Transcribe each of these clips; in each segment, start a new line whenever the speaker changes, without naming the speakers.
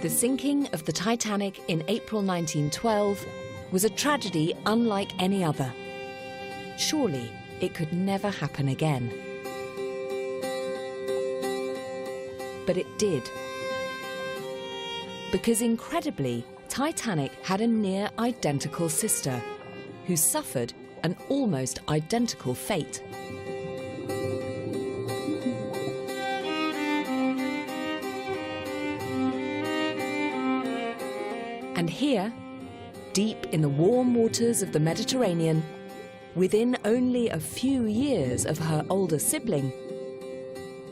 The sinking of the Titanic in April 1912 was a tragedy unlike any other. Surely it could never happen again. But it did. Because incredibly, Titanic had a near identical sister who suffered an almost identical fate. And here, deep in the warm waters of the Mediterranean, within only a few years of her older sibling,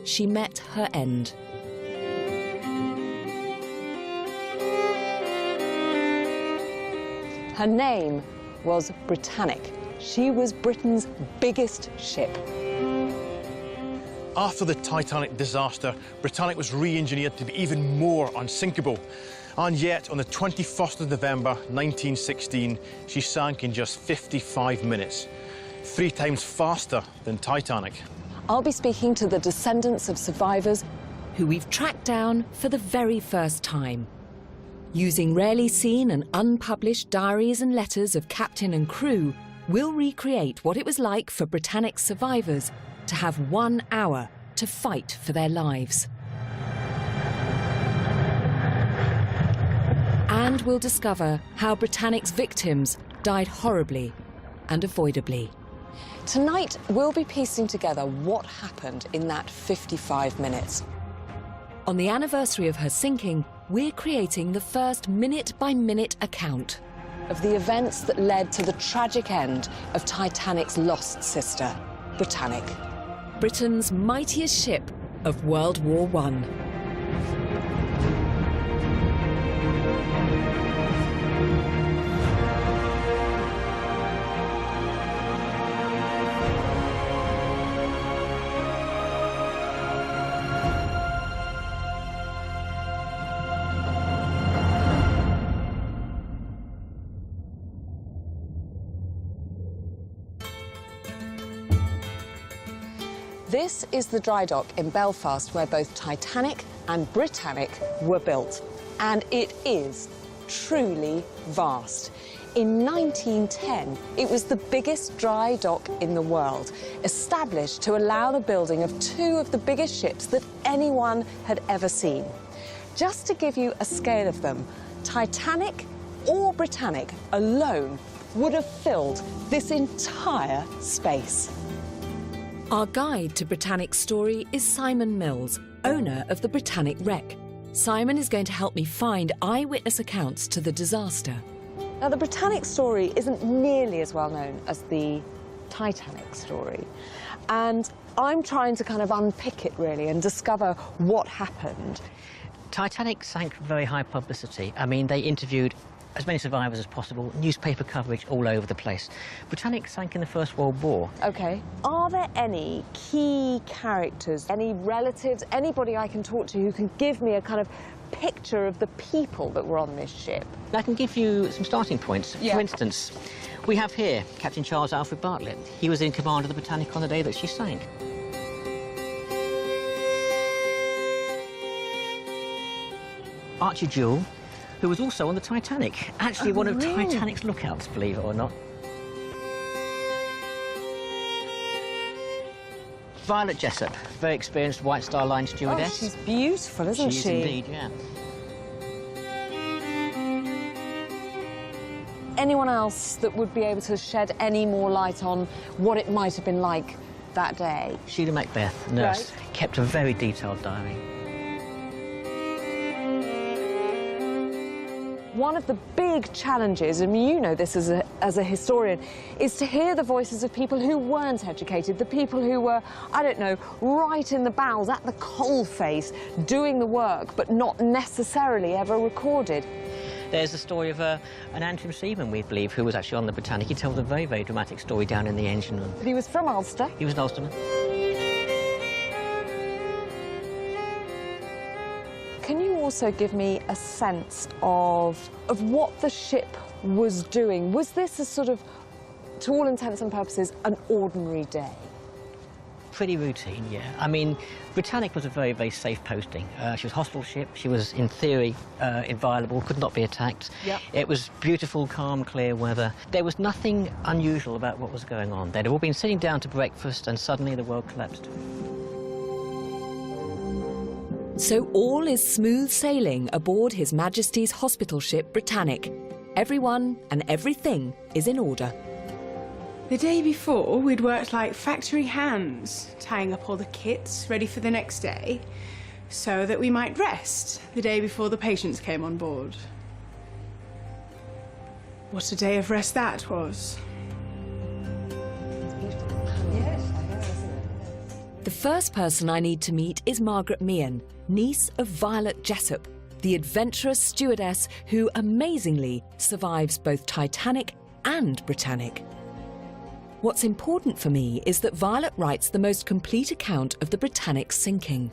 she met her end.
Her name was Britannic. She was Britain's biggest ship.
After the Titanic disaster, Britannic was re-engineered to be even more unsinkable. And yet, on the 21st of November 1916, she sank in just 55 minutes, 3 times faster than Titanic.
I'll be speaking to the descendants of survivors
who we've tracked down for the very first time. Using rarely seen and unpublished diaries and letters of captain and crew, we'll recreate what it was like for Britannic's survivors to have 1 hour to fight for their lives. And we'll discover how Britannic's victims died horribly and avoidably.
Tonight, we'll be piecing together what happened in that 55 minutes.
On the anniversary of her sinking, we're creating the first minute-by-minute account
of the events that led to the tragic end of Titanic's lost sister, Britannic.
Britain's mightiest ship of World War I.
This is the dry dock in Belfast where both Titanic and Britannic were built. And it is truly vast. In 1910, it was the biggest dry dock in the world, established to allow the building of 2 of the biggest ships that anyone had ever seen. Just to give you a scale of them, Titanic or Britannic alone would have filled this entire space.
Our guide to Britannic's story is Simon Mills, owner of the Britannic wreck. Simon is going to help me find eyewitness accounts to the disaster.
Now, the Britannic story isn't nearly as well known as the Titanic story. And I'm trying to kind of unpick it, really, and discover what happened.
Titanic sank very high publicity. I mean, they interviewed as many survivors as possible, newspaper coverage all over the place. Britannic sank in the First World War.
OK. Are there any key characters, any relatives, anybody I can talk to who can give me a kind of picture of the people that were on this ship?
I can give you some starting points.
Yeah.
For instance, we have here Captain Charles Alfred Bartlett. He was in command of the Britannic on the day that she sank. Archie Jewell, who was also on the Titanic. Actually, one of Titanic's lookouts, believe it or not. Violet Jessop, very experienced White Star Line stewardess.
Oh, she's beautiful, isn't she?
She is indeed, yeah.
Anyone else that would be able to shed any more light on what it might have been like that day?
Sheila Macbeth, nurse, kept a very detailed diary.
One of the big challenges, I mean, you know this as a historian, is to hear the voices of people who weren't educated, the people who were, I don't know, right in the bowels, at the coalface, doing the work, but not necessarily ever recorded.
There's the story of an Antrim seaman, we believe, who was actually on the Britannic. He tells a very, very dramatic story down in the engine room.
But he was from Ulster.
He was an Ulsterman.
Can you also give me a sense of what the ship was doing? Was this a sort of, to all intents and purposes, an ordinary day?
pretty routine, yeah. I mean, Britannic was a very, very safe posting. She was a hospital ship. She was, in theory, inviolable, could not be attacked.
Yep.
It was beautiful, calm, clear weather. There was nothing unusual about what was going on. They'd all been sitting down to breakfast, and suddenly the world collapsed.
So all is smooth sailing aboard His Majesty's hospital ship Britannic. Everyone and everything is in order.
The day before, we'd worked like factory hands, tying up all the kits ready for the next day, so that we might rest the day before the patients came on board. What a day of rest that was.
The first person I need to meet is Margaret Meehan, niece of Violet Jessop, the adventurous stewardess who amazingly survives both Titanic and Britannic. What's important for me is that Violet writes the most complete account of the Britannic's sinking.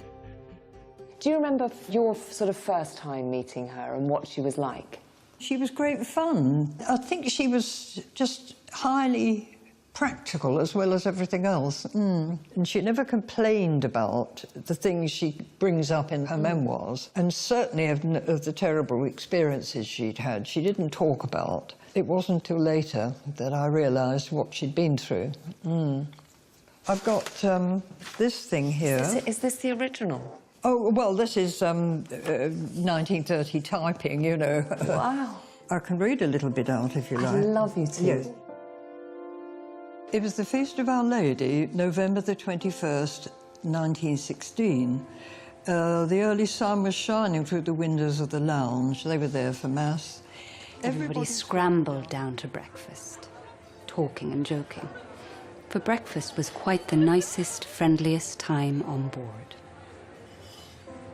Do you remember your sort of first time meeting her and what she was like?
She was great fun. I think she was just highly practical as well as everything else. And she never complained about the things she brings up in her memoirs, and certainly of the terrible experiences she'd had. She didn't talk about. It wasn't until later that I realised what she'd been through. I've got this thing here.
Is this the original?
Oh, well, this is 1930 typing, you know.
Wow.
I can read a little bit out if you like.
I'd love you to.
Yes. It was the Feast of Our Lady, November the 21st, 1916. The early sun was shining through the windows of the lounge. They were there for Mass.
Everybody scrambled down to breakfast, talking and joking. For breakfast was quite the nicest, friendliest time on board.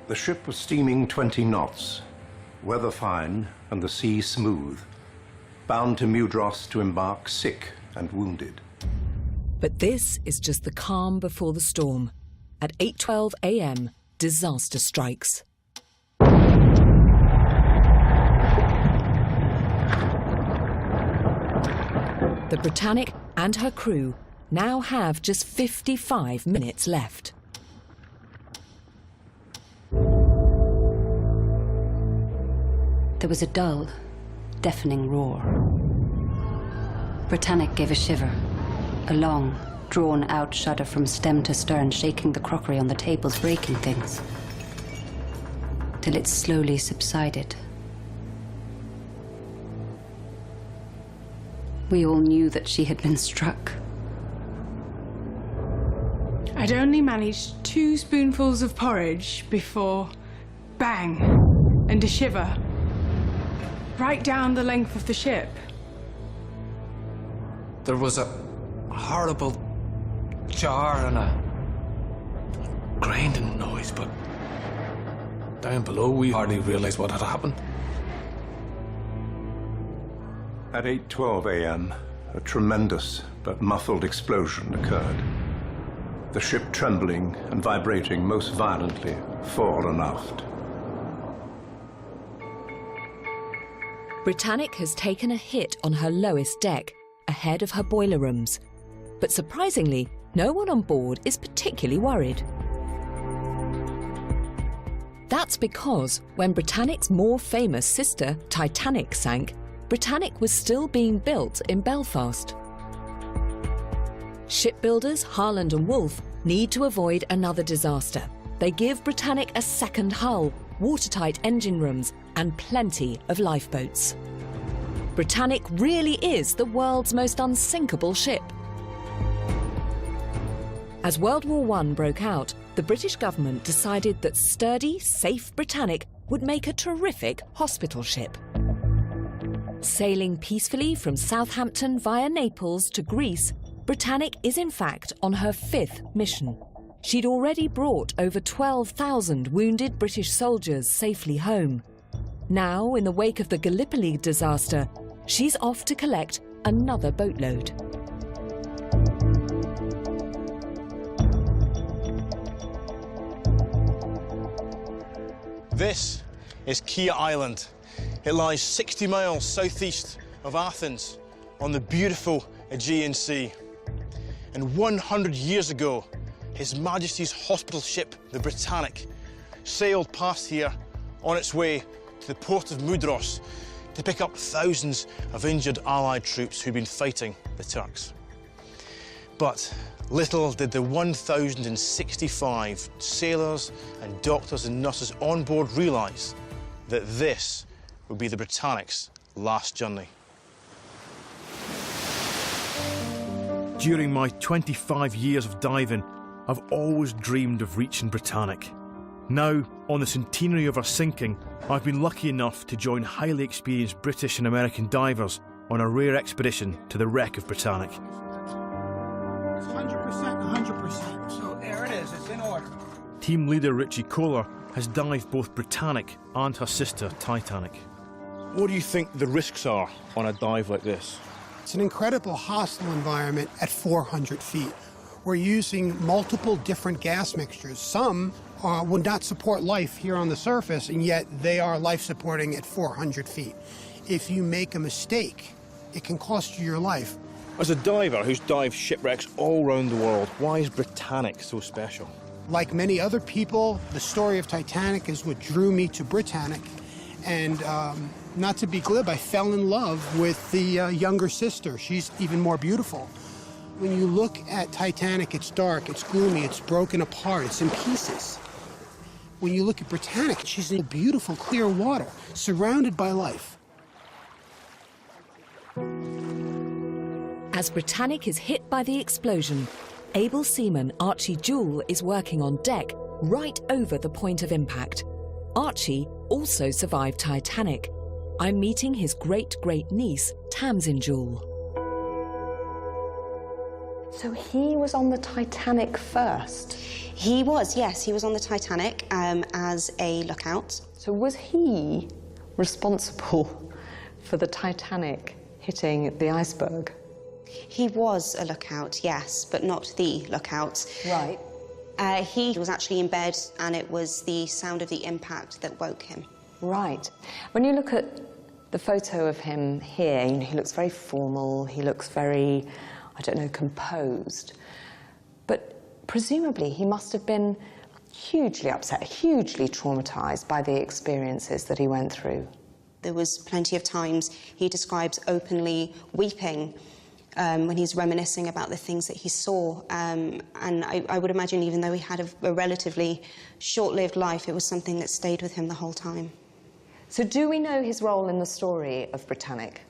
The ship was steaming 20 knots, weather fine and the sea smooth, bound to Mudros to embark sick and wounded.
But this is just the calm before the storm. At 8:12 a.m, disaster strikes. The Britannic and her crew now have just 55 minutes left.
There was a dull, deafening roar. Britannic gave a shiver, a long, drawn-out shudder from stem to stern, shaking the crockery on the tables, breaking things, till it slowly subsided. We all knew that she had been struck.
I'd only managed 2 spoonfuls of porridge before, bang, and a shiver, right down the length of the ship.
There was a horrible jar and a grinding noise, but down below we hardly realised what had happened.
At 8:12 a.m., a tremendous but muffled explosion occurred. The ship trembling and vibrating most violently fore and aft.
Britannic has taken a hit on her lowest deck, ahead of her boiler rooms. But surprisingly, no one on board is particularly worried. That's because when Britannic's more famous sister, Titanic, sank, Britannic was still being built in Belfast. Shipbuilders Harland and Wolff need to avoid another disaster. They give Britannic a second hull, watertight engine rooms, and plenty of lifeboats. Britannic really is the world's most unsinkable ship. As World War I broke out, the British government decided that sturdy, safe Britannic would make a terrific hospital ship. Sailing peacefully from Southampton via Naples to Greece, Britannic is in fact on her 5th mission. She'd already brought over 12,000 wounded British soldiers safely home. Now, in the wake of the Gallipoli disaster, she's off to collect another boatload.
This is Kea Island. It lies 60 miles southeast of Athens on the beautiful Aegean Sea. And 100 years ago, His Majesty's hospital ship, the Britannic, sailed past here on its way to the port of Mudros to pick up thousands of injured Allied troops who'd been fighting the Turks. But little did the 1,065 sailors and doctors and nurses on board realise that this would be the Britannic's last journey. During my 25 years of diving, I've always dreamed of reaching Britannic. Now, on the centenary of her sinking, I've been lucky enough to join highly experienced British and American divers on a rare expedition to the wreck of Britannic.
100%. So there it is, it's in order.
Team leader Richie Kohler has dived both Britannic and her sister Titanic. What do you think the risks are on a dive like this?
It's an incredible hostile environment at 400 feet. We're using multiple different gas mixtures. Some would not support life here on the surface, and yet they are life-supporting at 400 feet. If you make a mistake, it can cost you your life.
As a diver who's dived shipwrecks all around the world, why is Britannic so special?
Like many other people, the story of Titanic is what drew me to Britannic. And not to be glib, I fell in love with the younger sister. She's even more beautiful. When you look at Titanic, it's dark, it's gloomy, it's broken apart, it's in pieces. When you look at Britannic, she's in beautiful, clear water, surrounded by life.
As Britannic is hit by the explosion, able seaman Archie Jewell is working on deck right over the point of impact. Archie also survived Titanic. I'm meeting his great-great-niece, Tamsin Jewell.
So he was on the Titanic first?
He was, yes. He was on the Titanic as a lookout.
So was he responsible for the Titanic hitting the iceberg?
He was a lookout, yes, but not the lookout.
Right.
He was actually in bed, and it was the sound of the impact that woke him.
Right. When you look at the photo of him here, you know, he looks very formal, he looks very, I don't know, composed. But presumably he must have been hugely upset, hugely traumatised by the experiences that he went through.
There was plenty of times he describes openly weeping when he's reminiscing about the things that he saw. And I would imagine even though he had a relatively short-lived life, it was something that stayed with him the whole time.
So do we know his role in the story of Britannic?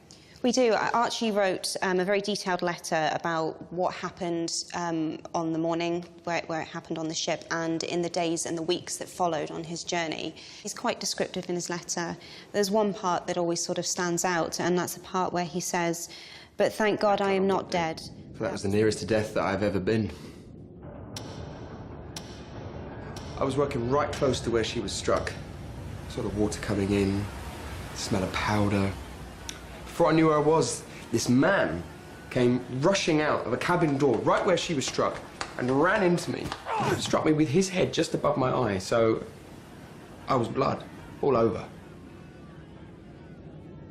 We do. Archie wrote a very detailed letter about what happened on the morning where it happened on the ship and in the days and the weeks that followed on his journey. He's quite descriptive in his letter. There's one part that always sort of stands out, and that's the part where he says, "But thank God I am not dead."
That was the nearest to death that I've ever been. I was working right close to where she was struck. Sort of water coming in, smell of powder. Before I knew where I was, this man came rushing out of a cabin door right where she was struck and ran into me. Struck me with his head just above my eye, so I was blood all over.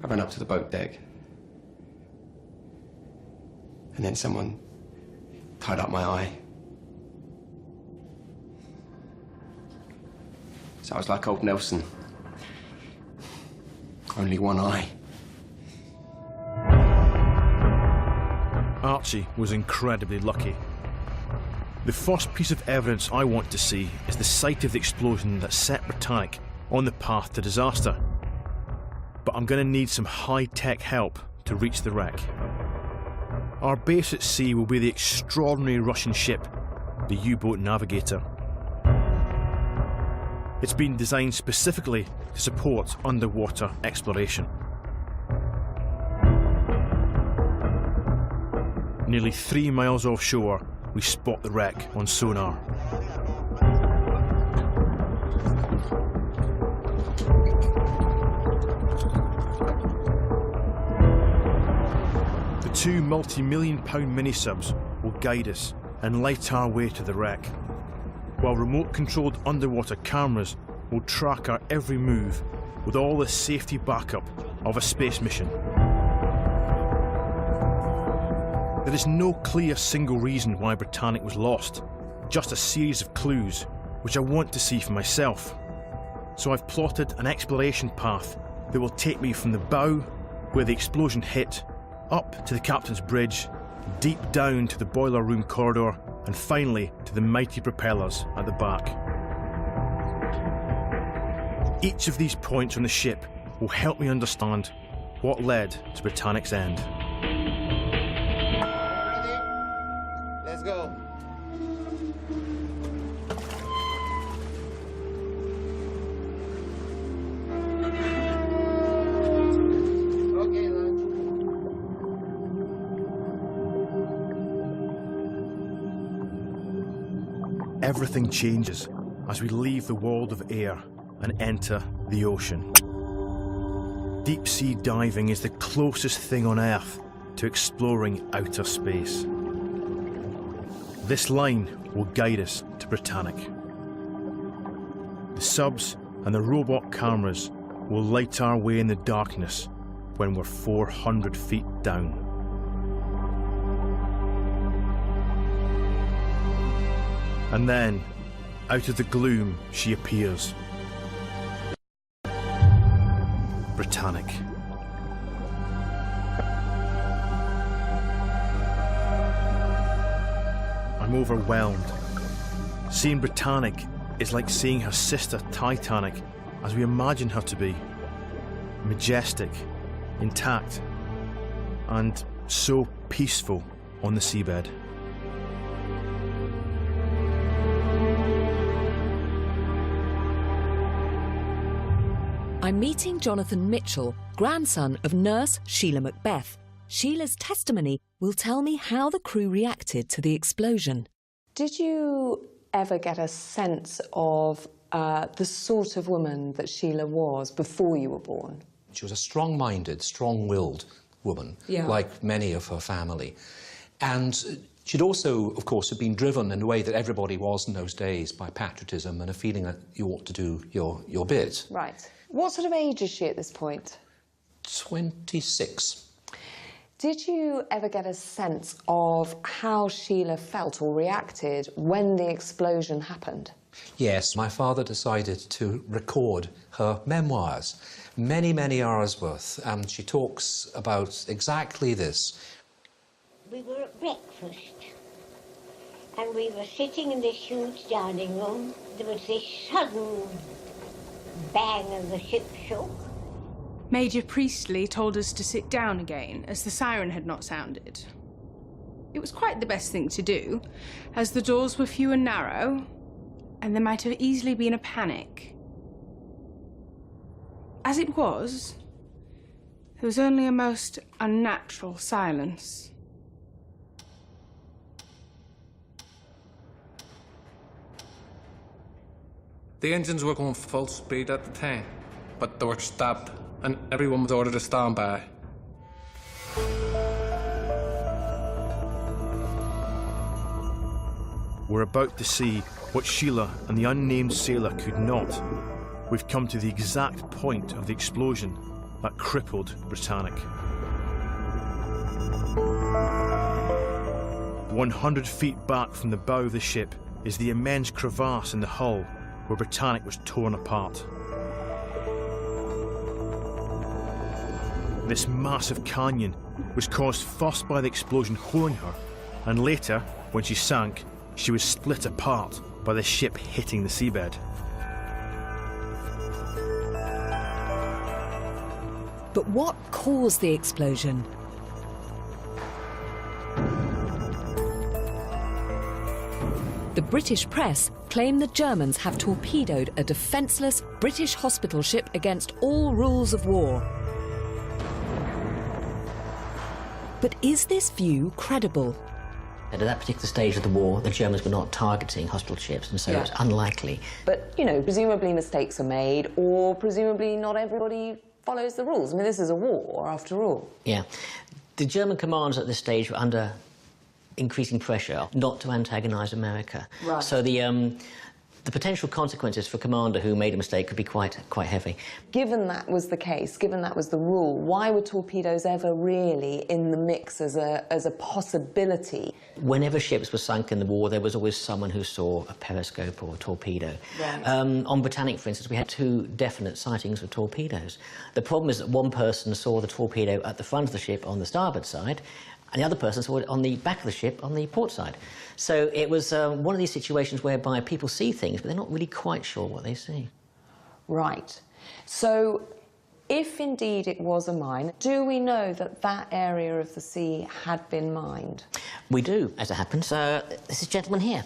I ran up to the boat deck. And then someone tied up my eye. So I was like old Nelson. Only one eye.
Archie was incredibly lucky. The first piece of evidence I want to see is the site of the explosion that set Britannic on the path to disaster. But I'm going to need some high-tech help to reach the wreck. Our base at sea will be the extraordinary Russian ship, the U-boat Navigator. It's been designed specifically to support underwater exploration. Nearly 3 miles offshore, we spot the wreck on sonar. The two multi-million-pound mini-subs will guide us and light our way to the wreck, while remote-controlled underwater cameras will track our every move with all the safety backup of a space mission. There is no clear single reason why Britannic was lost, just a series of clues which I want to see for myself. So I've plotted an exploration path that will take me from the bow, where the explosion hit, up to the captain's bridge, deep down to the boiler room corridor, and finally to the mighty propellers at the back. Each of these points on the ship will help me understand what led to Britannic's end.
Ready? Let's go. Okay, then.
Everything changes as we leave the world of air and enter the ocean. Deep sea diving is the closest thing on Earth to exploring outer space. This line will guide us to Britannic. The subs and the robot cameras will light our way in the darkness when we're 400 feet down. And then, out of the gloom, she appears. Britannic. I'm overwhelmed. Seeing Britannic is like seeing her sister Titanic as we imagine her to be. Majestic, intact, and so peaceful on the seabed.
I'm meeting Jonathan Mitchell, grandson of nurse Sheila Macbeth. Sheila's testimony will tell me how the crew reacted to the explosion.
Did you ever get a sense of the sort of woman that Sheila was before you were born?
She was a strong-minded, strong-willed woman, like many of her family. And she'd also, of course, have been driven in a way that everybody was in those days by patriotism and a feeling that you ought to do your bit.
Right. What sort of age is she at this point?
26.
Did you ever get a sense of how Sheila felt or reacted when the explosion happened?
Yes, my father decided to record her memoirs, many, many hours worth, and she talks about exactly this.
We were at breakfast, and we were sitting in this huge dining room. There was this sudden bang and the ship shook.
Major Priestley told us to sit down again, as the siren had not sounded. It was quite the best thing to do, as the doors were few and narrow, and there might have easily been a panic. As it was, there was only a most unnatural silence.
The engines were going full speed at the time, but they were stopped and everyone was ordered to stand by.
We're about to see what Sheila and the unnamed sailor could not. We've come to the exact point of the explosion that crippled Britannic. 100 feet back from the bow of the ship is the immense crevasse in the hull where Britannic was torn apart. This massive canyon was caused first by the explosion holing her, and later, when she sank, she was split apart by the ship hitting the seabed.
But what caused the explosion? The British press claim the Germans have torpedoed a defenceless British hospital ship against all rules of war. But is this view credible?
At that particular stage of the war, the Germans were not targeting hospital ships, and so it's unlikely.
But, you know, presumably mistakes are made, or presumably not everybody follows the rules. I mean, this is a war, after all.
Yeah. The German commanders at this stage were under increasing pressure not to antagonise America.
Right.
So the The potential consequences for a commander who made a mistake could be quite heavy.
Given that was the case, given that was the rule, why were torpedoes ever really in the mix as a possibility?
Whenever ships were sunk in the war, there was always someone who saw a periscope or a torpedo.
Right.
On Britannic, for instance, we had 2 definite sightings of torpedoes. The problem is that one person saw the torpedo at the front of the ship on the starboard side, and the other person saw it on the back of the ship on the port side. So it was one of these situations whereby people see things, but they're not really quite sure what they see.
Right. So, if indeed it was a mine, do we know that that area of the sea had been mined?
We do, as it happens. This is a gentleman here.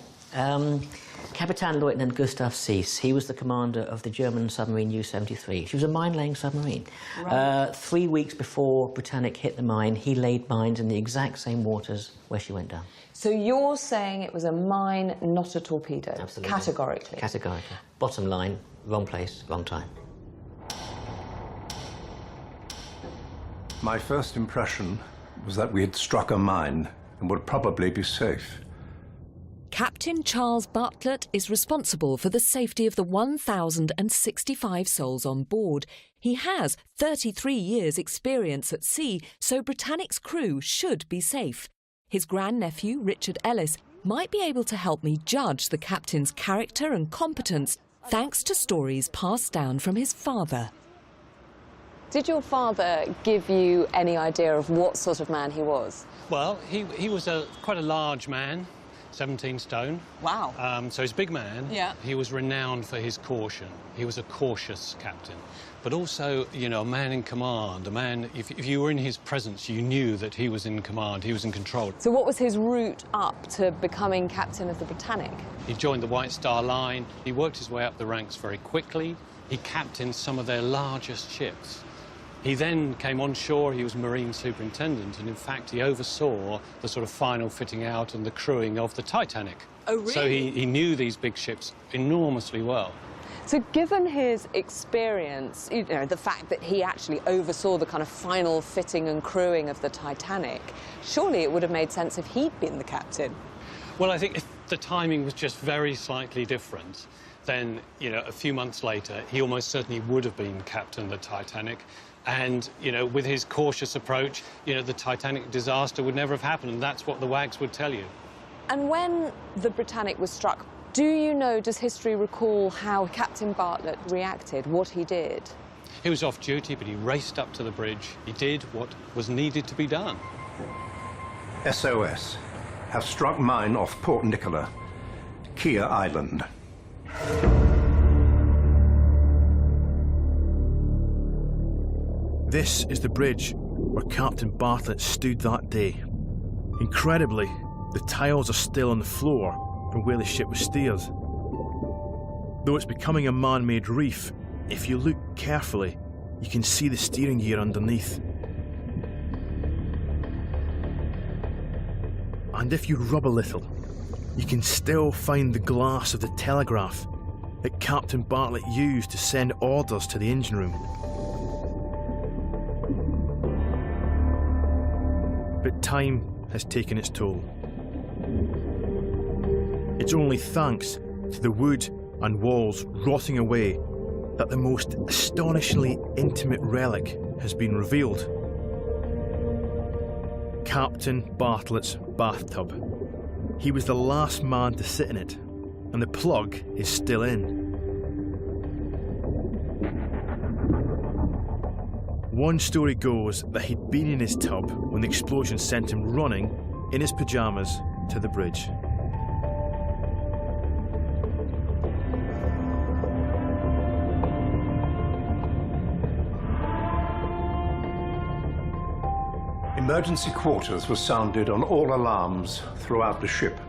Captain Lieutenant Gustav Sees. He was the commander of the German submarine U-73. She was a mine-laying submarine. Right. 3 weeks before Britannic hit the mine, he laid mines in the exact same waters where she went down.
So you're saying it was a mine, not a torpedo?
Absolutely.
Categorically?
Categorically. Bottom line, wrong place, wrong time.
My first impression was that we had struck a mine and would probably be safe.
Captain Charles Bartlett is responsible for the safety of the 1,065 souls on board. He has 33 years' experience at sea, so Britannic's crew should be safe. His grandnephew, Richard Ellis, might be able to help me judge the captain's character and competence, thanks to stories passed down from his father.
Did your father give you any idea of what sort of man he was?
Well, he was quite a large man. 17 stone.
Wow.
So he's a big man.
Yeah.
He was renowned for his caution. He was a cautious captain. But also, you know, a man in command, a man, if you were in his presence, you knew that he was in command, he was in control.
So what was his route up to becoming captain of the Britannic?
He joined the White Star Line. He worked his way up the ranks very quickly. He captained some of their largest ships. He then came on shore, he was Marine Superintendent, and in fact he oversaw the sort of final fitting out and the crewing of the Titanic.
Oh, really?
So he knew these big ships enormously well.
So given his experience, you know, the fact that he actually oversaw the kind of final fitting and crewing of the Titanic, surely it would have made sense if he'd been the captain.
Well, I think if the timing was just very slightly different, then, you know, a few months later, he almost certainly would have been captain of the Titanic. And, you know, with his cautious approach, you know, the Titanic disaster would never have happened, and that's what the wags would tell you.
And when the Britannic was struck, do you know, does history recall how Captain Bartlett reacted, what he did?
He was off duty, but he raced up to the bridge. He did what was needed to be done.
SOS. Have struck mine off Port Nicola, Kia Island.
This is the bridge where Captain Bartlett stood that day. Incredibly, the tiles are still on the floor from where the ship was steered. Though it's becoming a man-made reef, if you look carefully, you can see the steering gear underneath. And if you rub a little, you can still find the glass of the telegraph that Captain Bartlett used to send orders to the engine room. But time has taken its toll. It's only thanks to the wood and walls rotting away that the most astonishingly intimate relic has been revealed. Captain Bartlett's bathtub. He was the last man to sit in it, and the plug is still in. One story goes that he'd been in his tub when the explosion sent him running in his pyjamas to the bridge.
Emergency quarters were sounded on all alarms throughout the ship.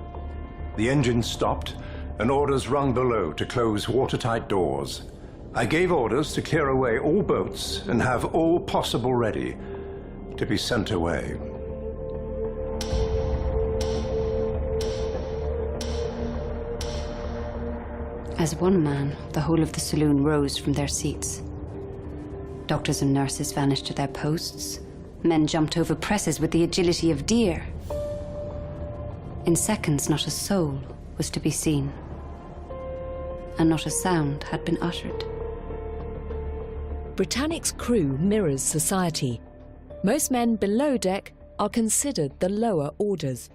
The engine stopped and orders rung below to close watertight doors. I gave orders to clear away all boats and have all possible ready to be sent away.
As one man, the whole of the saloon rose from their seats. Doctors and nurses vanished to their posts. Men jumped over presses with the agility of deer. In seconds, not a soul was to be seen. and not a sound had been uttered.
Britannic's crew mirrors society. Most men below deck are considered the lower orders.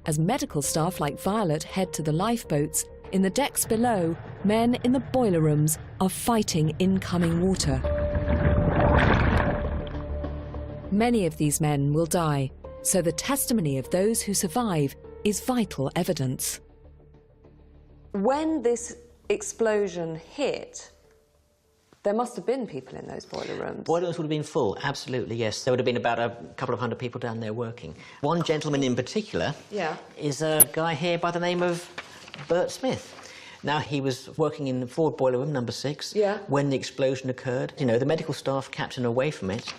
As medical staff like Violet head to the lifeboats, in the decks below, men in the boiler rooms are fighting incoming water. Many of these men will die, so the testimony of those who survive is vital evidence.
When this explosion hit, there must have been people in those boiler rooms.
Boiler rooms would have been full, absolutely, yes. There would have been about a couple of hundred people down there working. One gentleman in particular is a guy here by the name of Bert Smith. Now, he was working in the forward boiler room, number 6, when the explosion occurred. You know, the medical staff kept him away from it.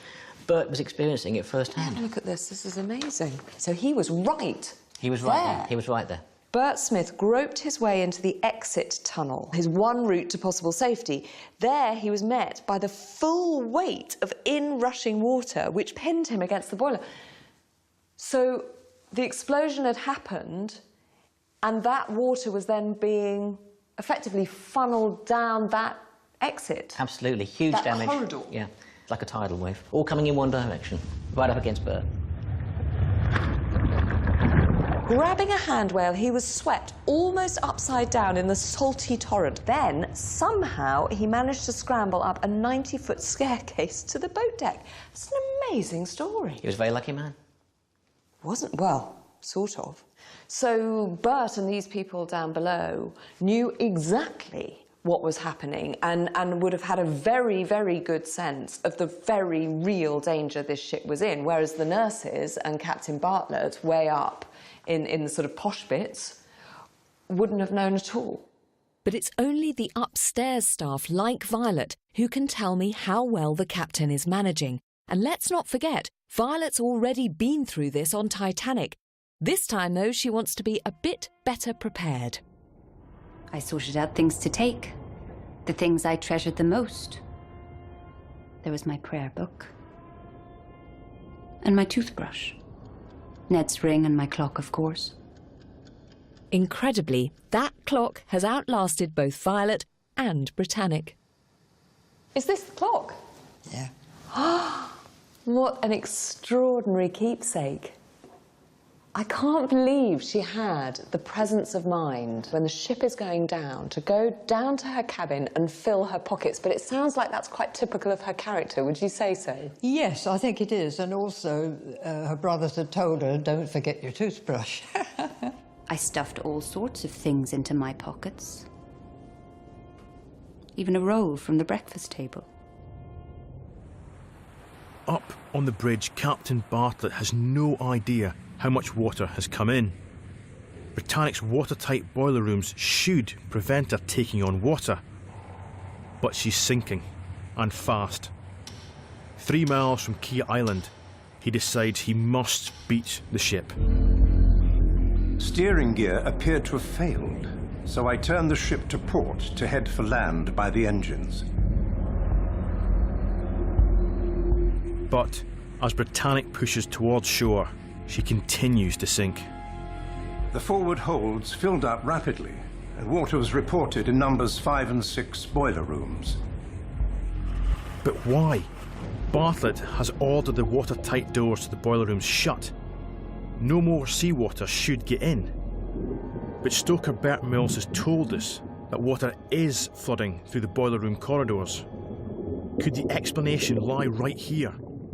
Bert was experiencing it firsthand.
Look at this is amazing. So he was right.
He was right there. He was right there.
Bert Smith groped his way into the exit tunnel, his one route to possible safety. There he was met by the full weight of in-rushing water, which pinned him against the boiler. So the explosion had happened, and that water was then being effectively funneled down that exit.
Absolutely, huge
that
damage.
Corridor.
Yeah, like a tidal wave, all coming in one direction, right up against Bert.
Grabbing a handrail, he was swept almost upside down in the salty torrent. Then, somehow, he managed to scramble up a 90-foot staircase to the boat deck. It's an amazing story.
He was a very lucky man.
Wasn't, well, sort of. So Bert and these people down below knew exactly what was happening and would have had a very, very good sense of the very real danger this ship was in, whereas the nurses and Captain Bartlett, way up in the sort of posh bits, wouldn't have known at all.
But it's only the upstairs staff like Violet who can tell me how well the captain is managing. And let's not forget, Violet's already been through this on Titanic. This time, though, she wants to be a bit better prepared.
I sorted out things to take, the things I treasured the most. There was my prayer book and my toothbrush. Ned's ring and my clock, of course.
Incredibly, that clock has outlasted both Violet and Britannic.
Is this the clock?
Yeah.
What an extraordinary keepsake. I can't believe she had the presence of mind when the ship is going down to go down to her cabin and fill her pockets. But it sounds like that's quite typical of her character. Would you say so?
Yes, I think it is. And also, her brothers had told her, don't forget your toothbrush.
I stuffed all sorts of things into my pockets. Even a roll from the breakfast table.
Up on the bridge, Captain Bartlett has no idea how much water has come in. Britannic's watertight boiler rooms should prevent her taking on water. But she's sinking, and fast. 3 miles from Key Island, he decides he must beat the ship.
Steering gear appeared to have failed, so I turned the ship to port to head for land by the engines.
But as Britannic pushes towards shore, she continues to sink.
The forward holds filled up rapidly, and water was reported in numbers 5 and 6 boiler rooms.
But why? Bartlett has ordered the watertight doors to the boiler rooms shut. No more seawater should get in. But stoker Bert Mills has told us that water is flooding through the boiler room corridors. Could the explanation lie right here,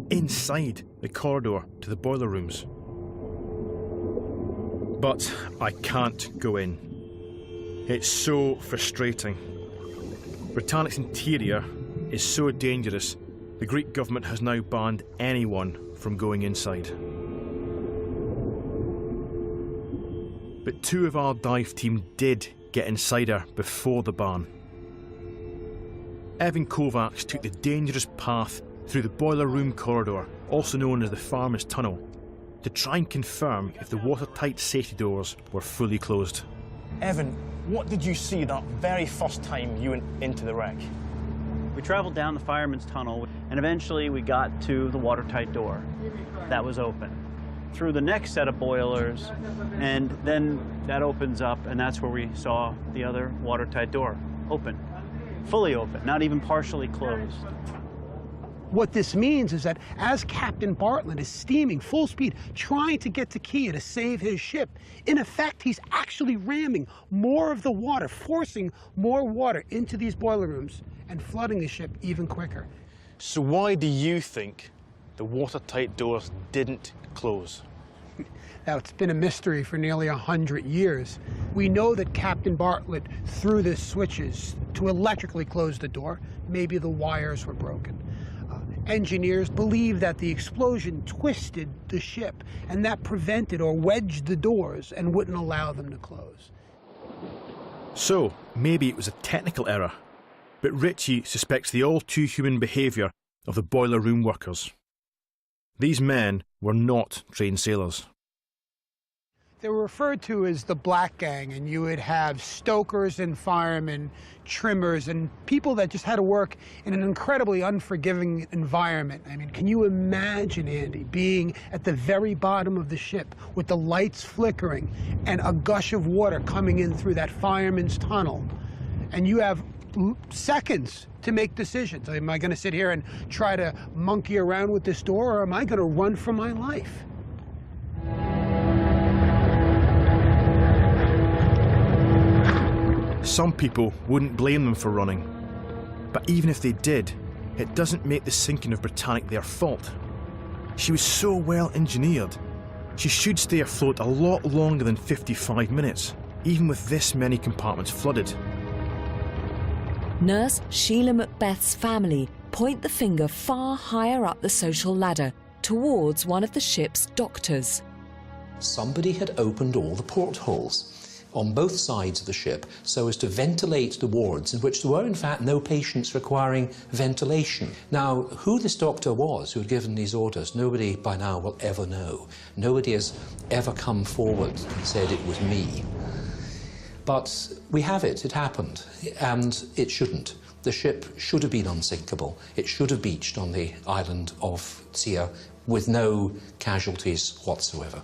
inside the corridor to the boiler rooms? But I can't go in. It's so frustrating. Britannic's interior is so dangerous, the Greek government has now banned anyone from going inside. But 2 of our dive team did get inside her before the ban. Evan Kovacs took the dangerous path through the boiler room corridor, also known as the Farmer's Tunnel, to try and confirm if the watertight safety doors were fully closed. Evan, what did you see that very first time you went into the wreck?
We traveled down the fireman's tunnel, and eventually we got to the watertight door. That was open. Through the next set of boilers, and then that opens up, and that's where we saw the other watertight door. open, fully open, not even partially closed.
What this means is that as Captain Bartlett is steaming full speed, trying to get to Kia to save his ship, in effect, he's actually ramming more of the water, forcing more water into these boiler rooms and flooding the ship even quicker.
So why do you think the watertight doors didn't close?
Now, it's been a mystery for nearly 100 years. We know that Captain Bartlett threw the switches to electrically close the door. Maybe the wires were broken. Engineers believe that the explosion twisted the ship, and that prevented or wedged the doors and wouldn't allow them to close.
So, maybe it was a technical error, but Ritchie suspects the all-too-human behaviour of the boiler room workers. These men were not trained sailors.
They were referred to as the Black Gang, and you would have stokers and firemen, trimmers, and people that just had to work in an incredibly unforgiving environment. I mean, can you imagine, Andy, being at the very bottom of the ship with the lights flickering and a gush of water coming in through that fireman's tunnel, and you have seconds to make decisions? Am I going to sit here and try to monkey around with this door, or am I going to run for my life?
Some people wouldn't blame them for running, but even if they did, it doesn't make the sinking of Britannic their fault. She was so well engineered. She should stay afloat a lot longer than 55 minutes, even with this many compartments flooded.
Nurse Sheila Macbeth's family point the finger far higher up the social ladder, towards one of the ship's doctors.
Somebody had opened all the portholes on both sides of the ship so as to ventilate the wards in which there were in fact no patients requiring ventilation. Now, who this doctor was who had given these orders, nobody by now will ever know. Nobody has ever come forward and said it was me. But we have it, it happened, and it shouldn't. The ship should have been unsinkable. It should have beached on the island of Sia with no casualties whatsoever.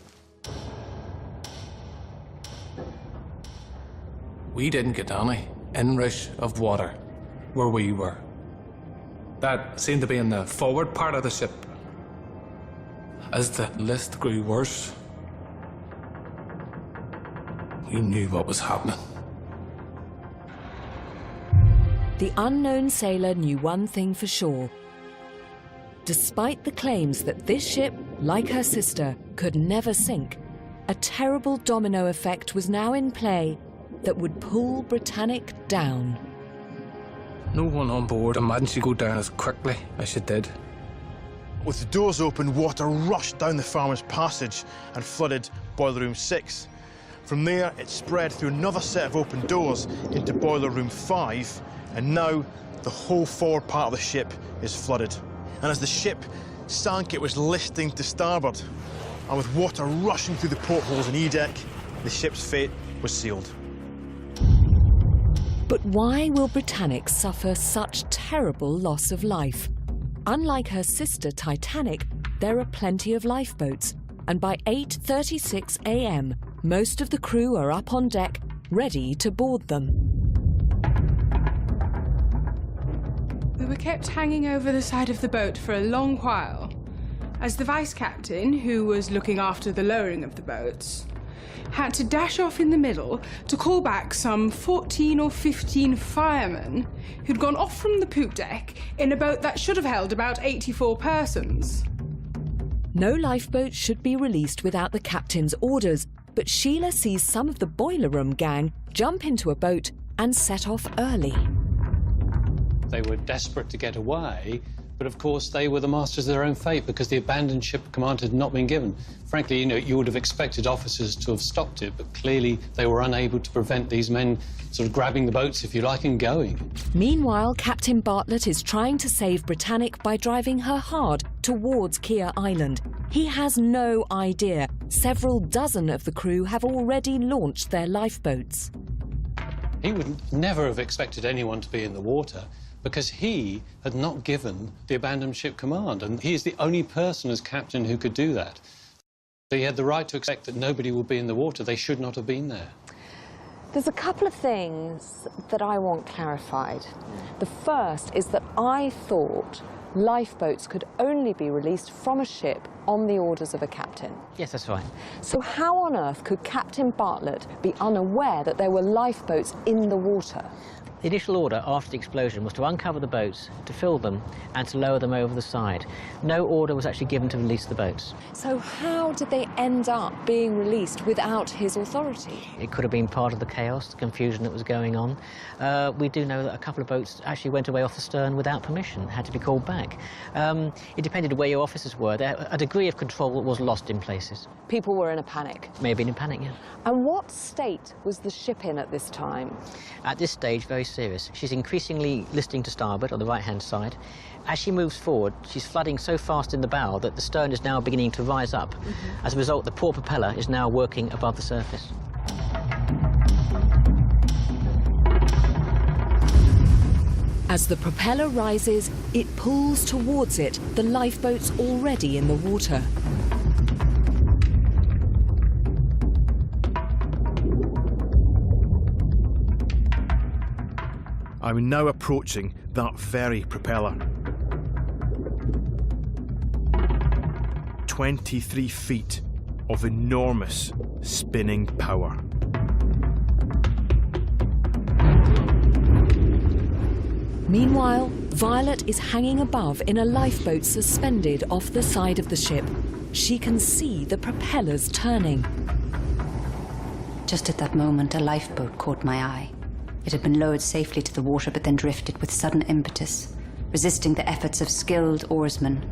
We didn't get any inrush of water where we were. That seemed to be in the forward part of the ship. As the list grew worse, we knew what was happening.
The unknown sailor knew one thing for sure. Despite the claims that this ship, like her sister, could never sink, a terrible domino effect was now in play that would pull Britannic down.
No one on board imagined she'd go down as quickly as she did.
With the doors open, water rushed down the farmer's passage and flooded Boiler Room 6. From there, it spread through another set of open doors into Boiler Room 5, and now the whole forward part of the ship is flooded. And as the ship sank, it was listing to starboard. And with water rushing through the portholes and E-deck, the ship's fate was sealed.
But why will Britannic suffer such terrible loss of life? Unlike her sister Titanic, there are plenty of lifeboats, and by 8:36 a.m., most of the crew are up on deck, ready to board them.
We were kept hanging over the side of the boat for a long while, as the vice captain, who was looking after the lowering of the boats, had to dash off in the middle to call back some 14 or 15 firemen who'd gone off from the poop deck in a boat that should have held about 84 persons.
No lifeboat should be released without the captain's orders, but Sheila sees some of the boiler room gang jump into a boat and set off early.
They were desperate to get away, but of course they were the masters of their own fate because the abandoned ship command had not been given. Frankly, you would have expected officers to have stopped it, but clearly they were unable to prevent these men sort of grabbing the boats, if you like, and going.
Meanwhile, Captain Bartlett is trying to save Britannic by driving her hard towards Kia Island. He has no idea several dozen of the crew have already launched their lifeboats.
He would never have expected anyone to be in the water, because he had not given the abandoned ship command, and he is the only person as captain who could do that. He had the right to expect that nobody would be in the water. They should not have been there.
There's a couple of things that I want clarified. The first is that I thought lifeboats could only be released from a ship on the orders of a captain.
Yes, that's right.
So how on earth could Captain Bartlett be unaware that there were lifeboats in the water?
The initial order after the explosion was to uncover the boats, to fill them, and to lower them over the side. No order was actually given to release the boats.
So how did they end up being released without his authority?
It could have been part of the chaos, the confusion that was going on. We do know that a couple of boats actually went away off the stern without permission, had to be called back. It depended where your officers were. A degree of control was lost in places.
People were in a panic?
May have been in panic, yeah.
And what state was the ship in at this time?
At this stage, very serious. She's increasingly listing to starboard on the right-hand side. As she moves forward, she's flooding so fast in the bow that the stern is now beginning to rise up. As a result, the poor propeller is now working above the surface.
As the propeller rises, it pulls towards it the lifeboats already in the water.
I'm now approaching that very propeller. 23 feet of enormous spinning power.
Meanwhile, Violet is hanging above in a lifeboat suspended off the side of the ship. She can see the propellers turning.
Just at that moment, a lifeboat caught my eye. It had been lowered safely to the water, but then drifted with sudden impetus, resisting the efforts of skilled oarsmen,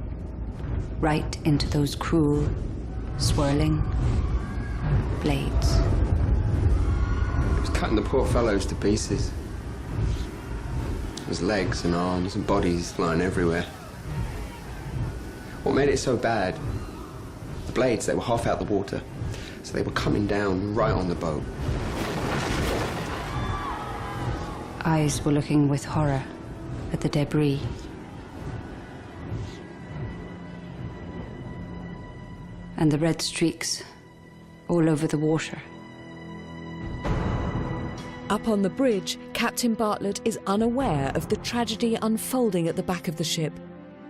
right into those cruel, swirling blades.
It was cutting the poor fellows to pieces. His legs and arms and bodies flying everywhere. What made it so bad, the blades, they were half out the water, so they were coming down right on the boat.
Eyes were looking with horror at the debris. And the red streaks all over the water.
Up on the bridge, Captain Bartlett is unaware of the tragedy unfolding at the back of the ship.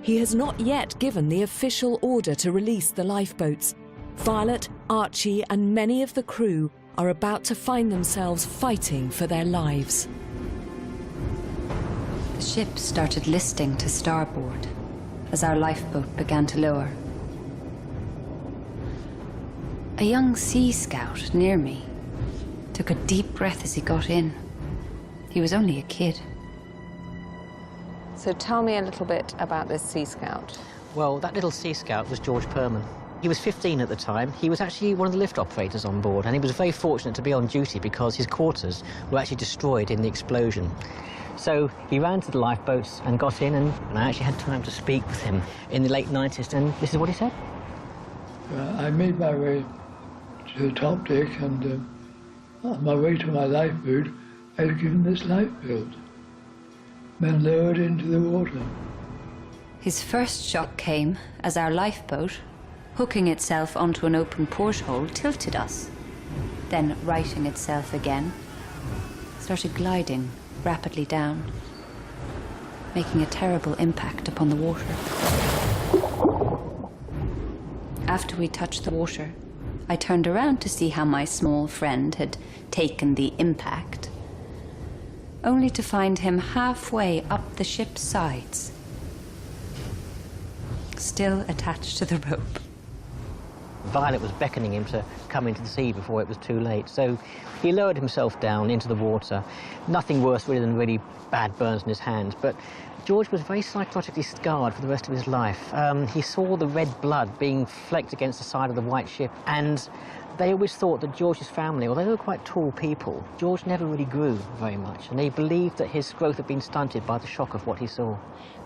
He has not yet given the official order to release the lifeboats. Violet, Archie, and many of the crew are about to find themselves fighting for their lives.
The ship started listing to starboard as our lifeboat began to lower. A young sea scout near me took a deep breath as he got in. He was only a kid.
So tell me a little bit about this Sea Scout.
Well, that little Sea Scout was George Perman. He was 15 at the time. He was actually one of the lift operators on board, and he was very fortunate to be on duty because his quarters were actually destroyed in the explosion. So he ran to the lifeboats and got in, and I actually had time to speak with him in the late 90s, and this is what he said.
I made my way to the top deck, and on my way to my lifeboat, I was given this life belt, then lowered into the water.
His first shock came as our lifeboat, hooking itself onto an open porthole, tilted us. Then, righting itself again, started gliding rapidly down, making a terrible impact upon the water. After we touched the water, I turned around to see how my small friend had taken the impact, only to find him halfway up the ship's sides, still attached to the rope.
Violet was beckoning him to come into the sea before it was too late, so he lowered himself down into the water. Nothing worse really than really bad burns in his hands, but George was very psychologically scarred for the rest of his life. He saw the red blood being flecked against the side of the white ship, and they always thought that George's family, although they were quite tall people, George never really grew very much, and they believed that his growth had been stunted by the shock of what he saw.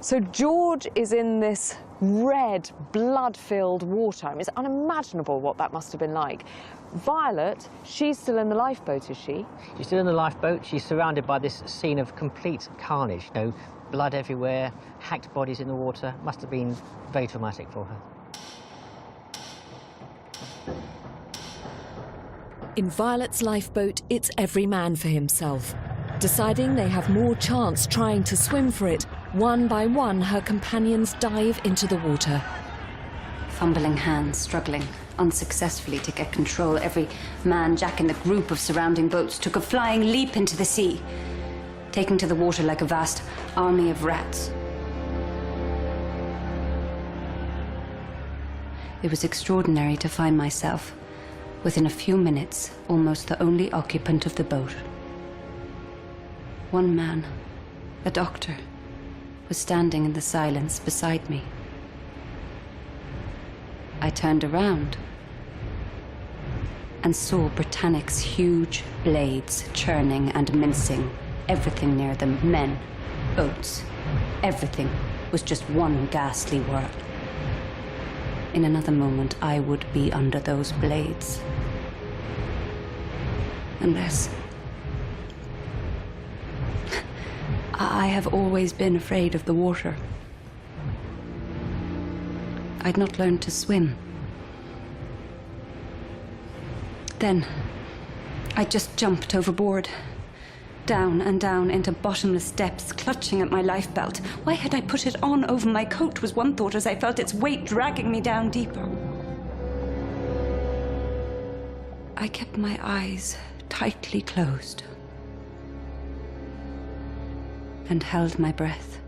So George is in this red, blood-filled water. I mean, it's unimaginable what that must have been like. Violet, she's still in the lifeboat, is she?
She's still in the lifeboat. She's surrounded by this scene of complete carnage, you know, blood everywhere, hacked bodies in the water. Must have been very traumatic for her.
In Violet's lifeboat, it's every man for himself. Deciding they have more chance trying to swim for it, one by one her companions dive into the water.
Fumbling hands, struggling unsuccessfully to get control, every man Jack in the group of surrounding boats took a flying leap into the sea, taking to the water like a vast army of rats. It was extraordinary to find myself, within a few minutes, almost the only occupant of the boat. One man, a doctor, was standing in the silence beside me. I turned around and saw Britannic's huge blades churning and mincing. Everything near them, men, boats, everything was just one ghastly whirl. In another moment, I would be under those blades. Unless... I have always been afraid of the water. I'd not learned to swim. Then, I just jumped overboard. Down and down into bottomless depths, clutching at my life belt. Why had I put it on over my coat was one thought as I felt its weight dragging me down deeper. I kept my eyes tightly closed and held my breath.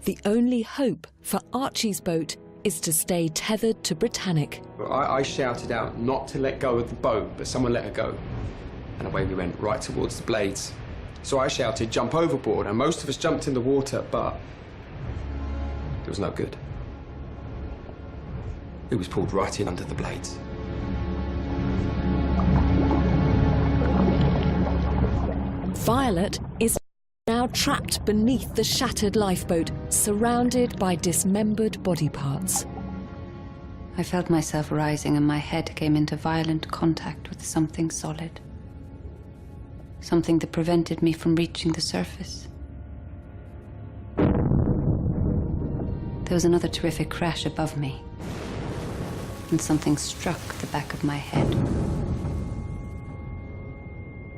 The only hope for Archie's boat is to stay tethered to Britannic.
I shouted out not to let go of the boat, but someone let her go. And away we went, right towards the blades. So I shouted, jump overboard, and most of us jumped in the water, but it was no good. It was pulled right in under the blades.
Violet is now trapped beneath the shattered lifeboat, surrounded by dismembered body parts.
I felt myself rising and my head came into violent contact with something solid. Something that prevented me from reaching the surface. There was another terrific crash above me, and something struck the back of my head.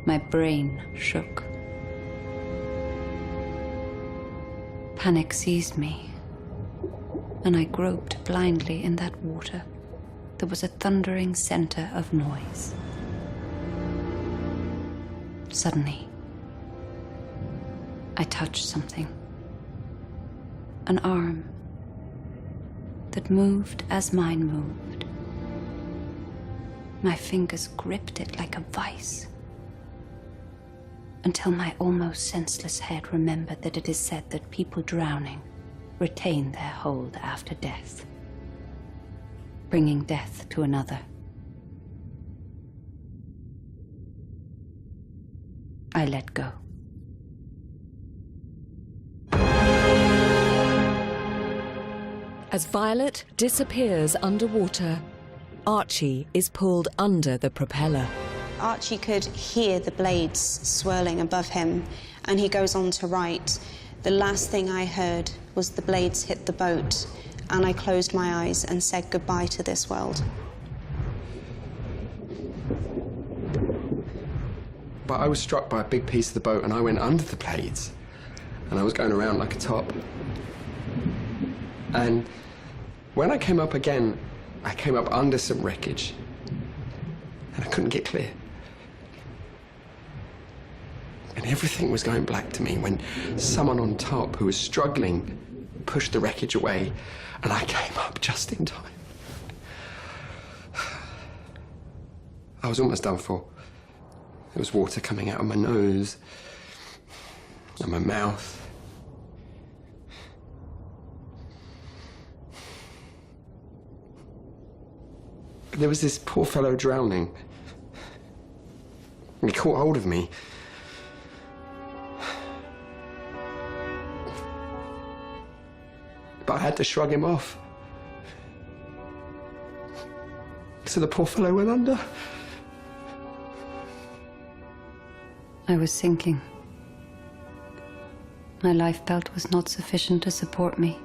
My brain shook. Panic seized me, and I groped blindly in that water. There was a thundering center of noise. Suddenly, I touched something. An arm that moved as mine moved. My fingers gripped it like a vice, until my almost senseless head remembered that it is said that people drowning retain their hold after death, bringing death to another. I let go.
As Violet disappears underwater, Archie is pulled under the propeller.
Archie could hear the blades swirling above him, and he goes on to write, "The last thing I heard was the blades hit the boat, and I closed my eyes and said goodbye to this world."
But I was struck by a big piece of the boat and I went under the blades. And I was going around like a top. And when I came up again, I came up under some wreckage. And I couldn't get clear. And everything was going black to me when someone on top who was struggling pushed the wreckage away and I came up just in time. I was almost done for. There was water coming out of my nose and my mouth. But there was this poor fellow drowning. He caught hold of me. But I had to shrug him off. So the poor fellow went under.
I was sinking. My life belt was not sufficient to support me.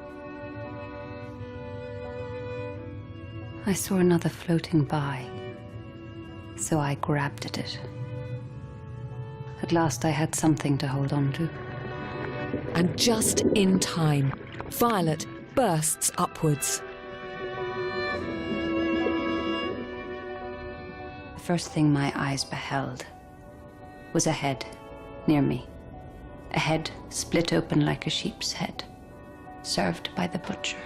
I saw another floating by, so I grabbed at it. At last I had something to hold on to.
And just in time, Violet bursts upwards.
The first thing my eyes beheld was a head near me. A head split open like a sheep's head, served by the butcher.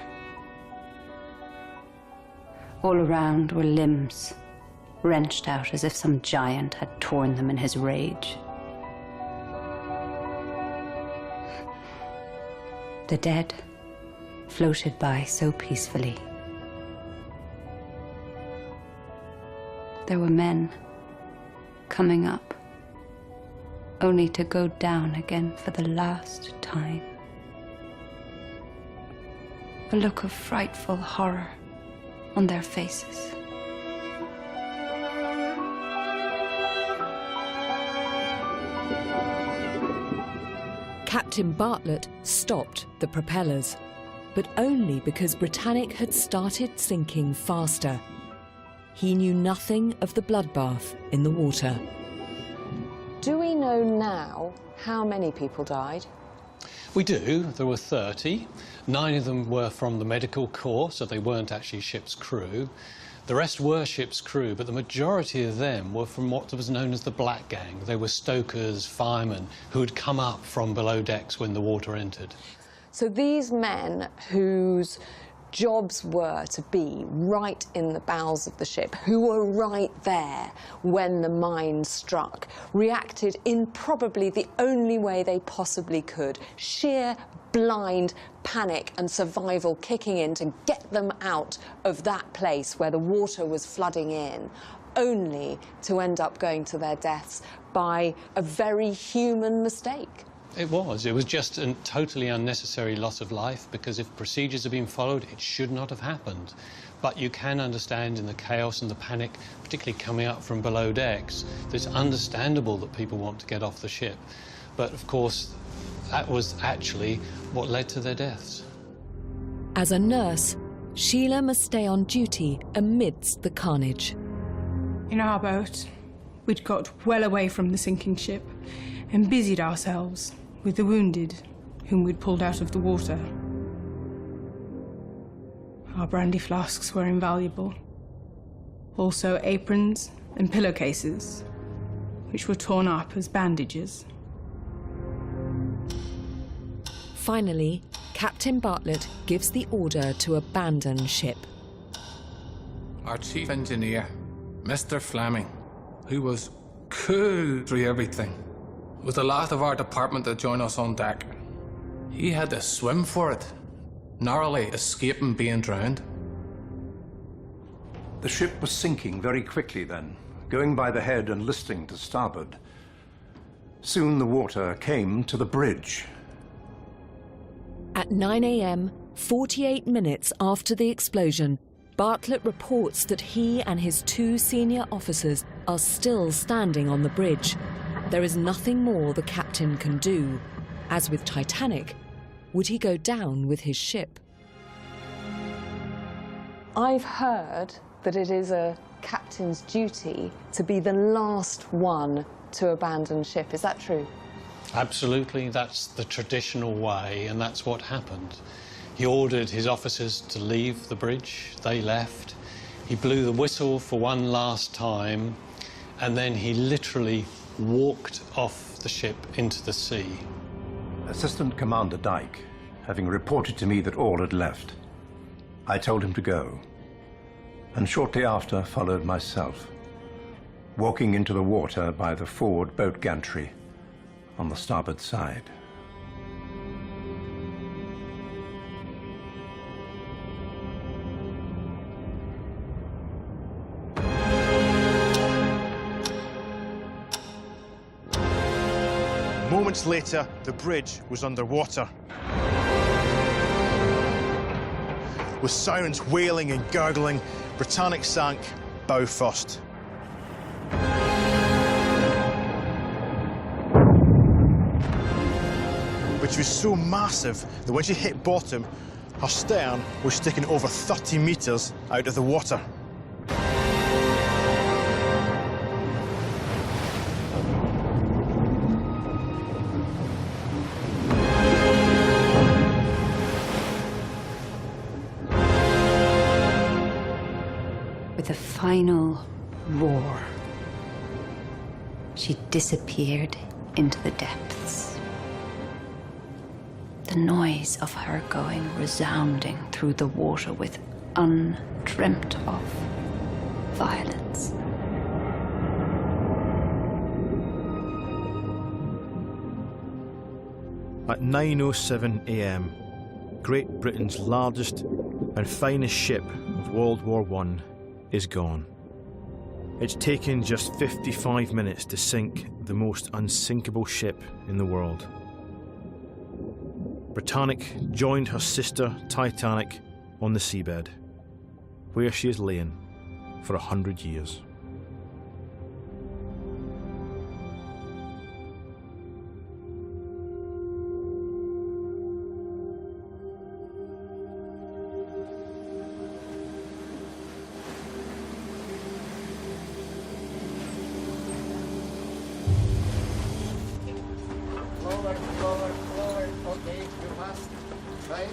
All around were limbs, wrenched out as if some giant had torn them in his rage. The dead floated by so peacefully. There were men coming up, only to go down again for the last time. A look of frightful horror on their faces.
Captain Bartlett stopped the propellers, but only because Britannic had started sinking faster. He knew nothing of the bloodbath in the water.
Do we know now how many people died?
We do. There were 30. 9 of them were from the medical corps, so they weren't actually ship's crew. The rest were ship's crew, but the majority of them were from what was known as the Black Gang. They were stokers, firemen, who had come up from below decks when the water entered.
So these men whose jobs were to be right in the bowels of the ship, who were right there when the mine struck, reacted in probably the only way they possibly could. Sheer blind panic and survival kicking in to get them out of that place where the water was flooding in, only to end up going to their deaths by a very human mistake.
It was just a totally unnecessary loss of life, because if procedures had been followed, it should not have happened. But you can understand in the chaos and the panic, particularly coming up from below decks, that it's understandable that people want to get off the ship. But of course, that was actually what led to their deaths.
As a nurse, Sheila must stay on duty amidst the carnage.
In our boat, we'd got well away from the sinking ship and busied ourselves with the wounded whom we'd pulled out of the water. Our brandy flasks were invaluable. Also aprons and pillowcases, which were torn up as bandages.
Finally, Captain Bartlett gives the order to abandon ship.
Our chief engineer, Mr. Fleming, who was cool through everything, was the last of our department to join us on deck. He had to swim for it, narrowly escaping being drowned.
The ship was sinking very quickly then, going by the head and listing to starboard. Soon the water came to the bridge.
At 9 a.m., 48 minutes after the explosion, Bartlett reports that he and his 2 senior officers are still standing on the bridge. There is nothing more the captain can do. As with Titanic, would he go down with his ship?
I've heard that it is a captain's duty to be the last one to abandon ship. Is that true?
Absolutely, that's the traditional way, and that's what happened. He ordered his officers to leave the bridge. They left. He blew the whistle for one last time, and then he literally walked off the ship into the sea.
Assistant Commander Dyke, having reported to me that all had left, I told him to go, and shortly after followed myself, walking into the water by the forward boat gantry on the starboard side.
Moments later, the bridge was underwater, with sirens wailing and gurgling. Britannic sank bow first. But she was so massive that when she hit bottom, her stern was sticking over 30 metres out of the water.
final roar, she disappeared into the depths. The noise of her going resounding through the water with undreamt of violence.
At 9:07 a.m, Great Britain's largest and finest ship of World War I is gone. It's taken just 55 minutes to sink the most unsinkable ship in the world. Britannic joined her sister Titanic on the seabed, where she has lain for 100 years.
Forward. Okay, you must. Right.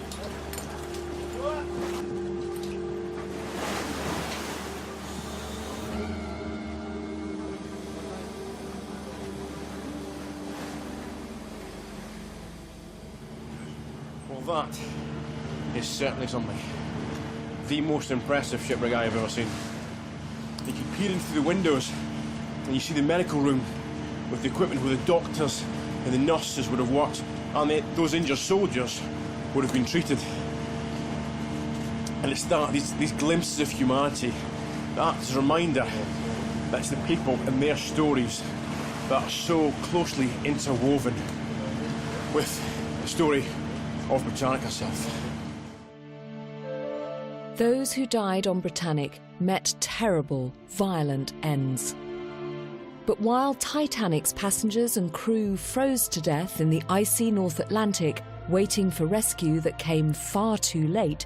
Well, that is certainly something. The most impressive shipwreck I have ever seen. You keep peering through the windows and you see the medical room with the equipment where the doctors and the nurses would have worked, and those injured soldiers would have been treated. And it's that, these glimpses of humanity, that's a reminder that it's the people and their stories that are so closely interwoven with the story of Britannic herself.
Those who died on Britannic met terrible, violent ends. But while Titanic's passengers and crew froze to death in the icy North Atlantic, waiting for rescue that came far too late,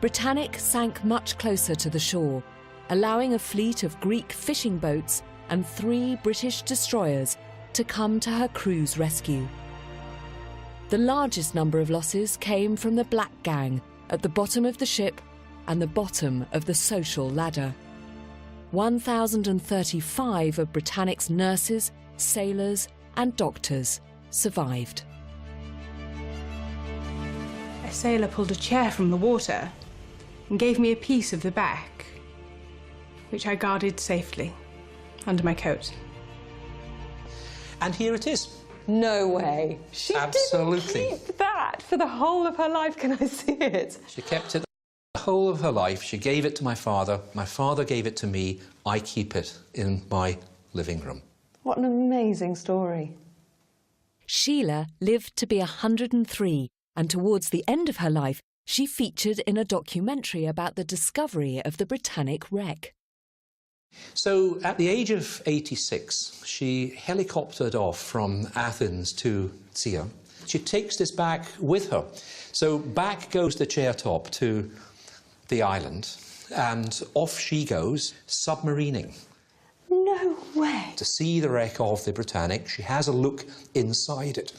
Britannic sank much closer to the shore, allowing a fleet of Greek fishing boats and 3 British destroyers to come to her crew's rescue. The largest number of losses came from the Black Gang at the bottom of the ship and the bottom of the social ladder. 1,035 of Britannic's nurses, sailors and doctors survived.
A sailor pulled a chair from the water and gave me a piece of the back, which I guarded safely under my coat.
And here it is.
No way. She
Absolutely.
didn't keep that for the whole of her life. Can I see it?
She kept it the whole of her life. She gave it to my father gave it to me. I keep it in my living room.
What an amazing story.
Sheila lived to be 103, and towards the end of her life, she featured in a documentary about the discovery of the Britannic wreck.
So, at the age of 86, she helicoptered off from Athens to Sia. She takes this back with her. So, back goes the chair top to the island, and off she goes, submarining.
No way.
To see the wreck of the Britannic. She has a look inside it.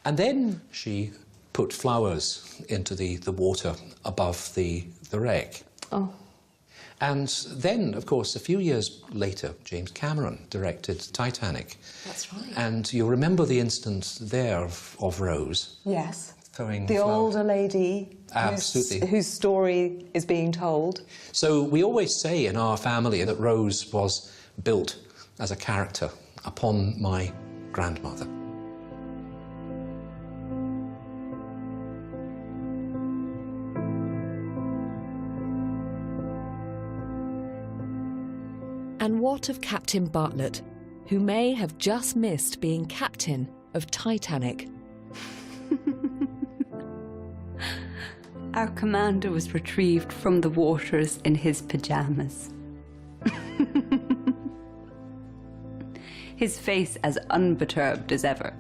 And then she put flowers into the water above the wreck.
Oh.
And then, of course, a few years later, James Cameron directed Titanic.
That's right.
And you'll remember the instance there of Rose.
Yes.
Throwing
the
flowers.
Older lady.
Absolutely.
Whose story is being told.
So we always say in our family that Rose was built as a character upon my grandmother.
And what of Captain Bartlett, who may have just missed being captain of Titanic?
Our commander was retrieved from the waters in his pyjamas. His face as unperturbed as ever.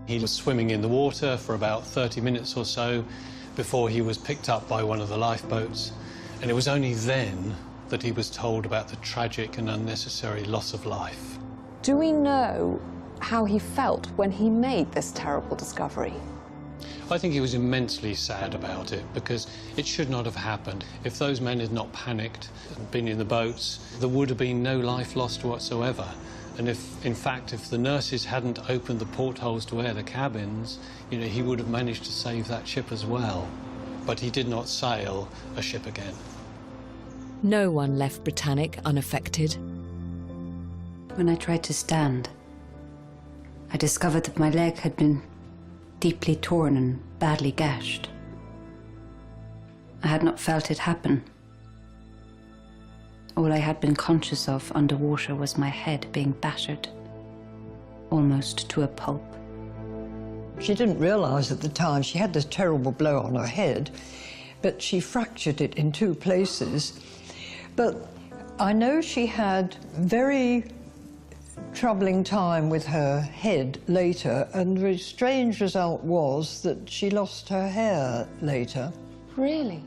He was swimming in the water for about 30 minutes or so before he was picked up by one of the lifeboats, and it was only then that he was told about the tragic and unnecessary loss of life.
Do we know how he felt when he made this terrible discovery?
I think he was immensely sad about it because it should not have happened. If those men had not panicked and been in the boats, there would have been no life lost whatsoever. And if, in fact, if the nurses hadn't opened the portholes to air the cabins, you know, he would have managed to save that ship as well. But he did not sail a ship again.
No one left Britannic unaffected.
When I tried to stand, I discovered that my leg had been deeply torn and badly gashed. I had not felt it happen. All I had been conscious of underwater was my head being battered, almost to a pulp.
She didn't realise at the time she had this terrible blow on her head, but she fractured it in 2 places. But I know she had very troubling time with her head later, and the strange result was that she lost her hair later.
Really?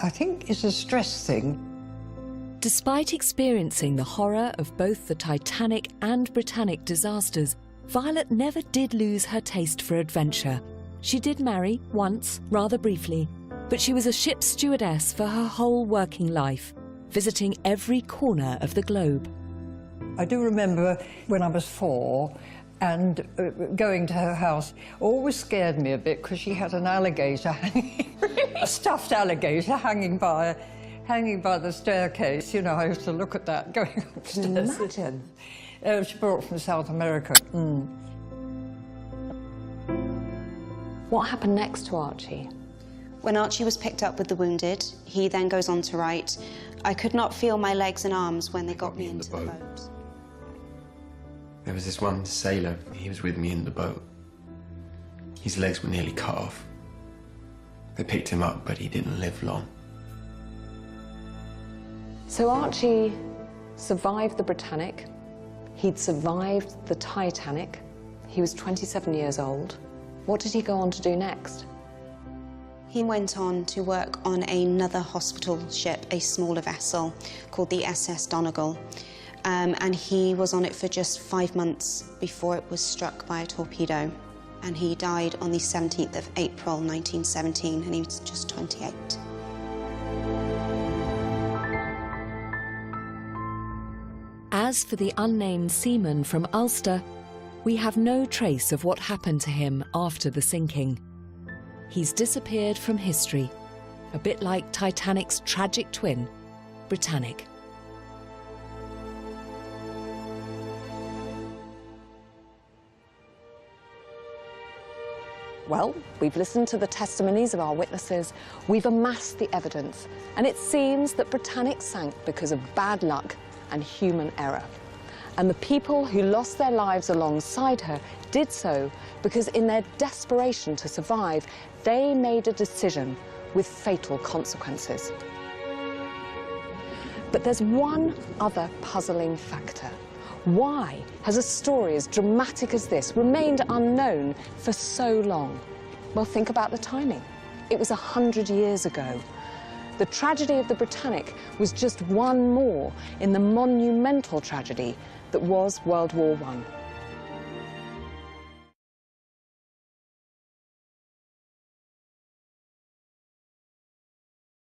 I think it's a stress thing.
Despite experiencing the horror of both the Titanic and Britannic disasters, Violet never did lose her taste for adventure. She did marry once, rather briefly, but she was a ship stewardess for her whole working life, visiting every corner of the globe.
I do remember when I was 4 and going to her house always scared me a bit because she had an alligator hanging, a stuffed alligator hanging by the staircase. You know, I used to look at that going upstairs.
Imagine.
She brought it from South America.
What happened next to Archie?
When Archie was picked up with the wounded, he then goes on to write, "I could not feel my legs and arms when they got me into the boat."
There was this one sailor, he was with me in the boat. His legs were nearly cut off. They picked him up, but he didn't live long.
So Archie survived the Britannic. He'd survived the Titanic. He was 27 years old. What did he go on to do next?
He went on to work on another hospital ship, a smaller vessel called the SS Donegal. And he was on it for just 5 months before it was struck by a torpedo. And he died on the 17th of April, 1917, and he was just 28.
As for the unnamed seaman from Ulster, we have no trace of what happened to him after the sinking. He's disappeared from history, a bit like Titanic's tragic twin, Britannic.
Well, we've listened to the testimonies of our witnesses, we've amassed the evidence, and it seems that Britannic sank because of bad luck and human error. And the people who lost their lives alongside her did so because in their desperation to survive, they made a decision with fatal consequences. But there's one other puzzling factor. Why has a story as dramatic as this remained unknown for so long? Well, think about the timing. It was 100 years ago. The tragedy of the Britannic was just one more in the monumental tragedy that was World War I.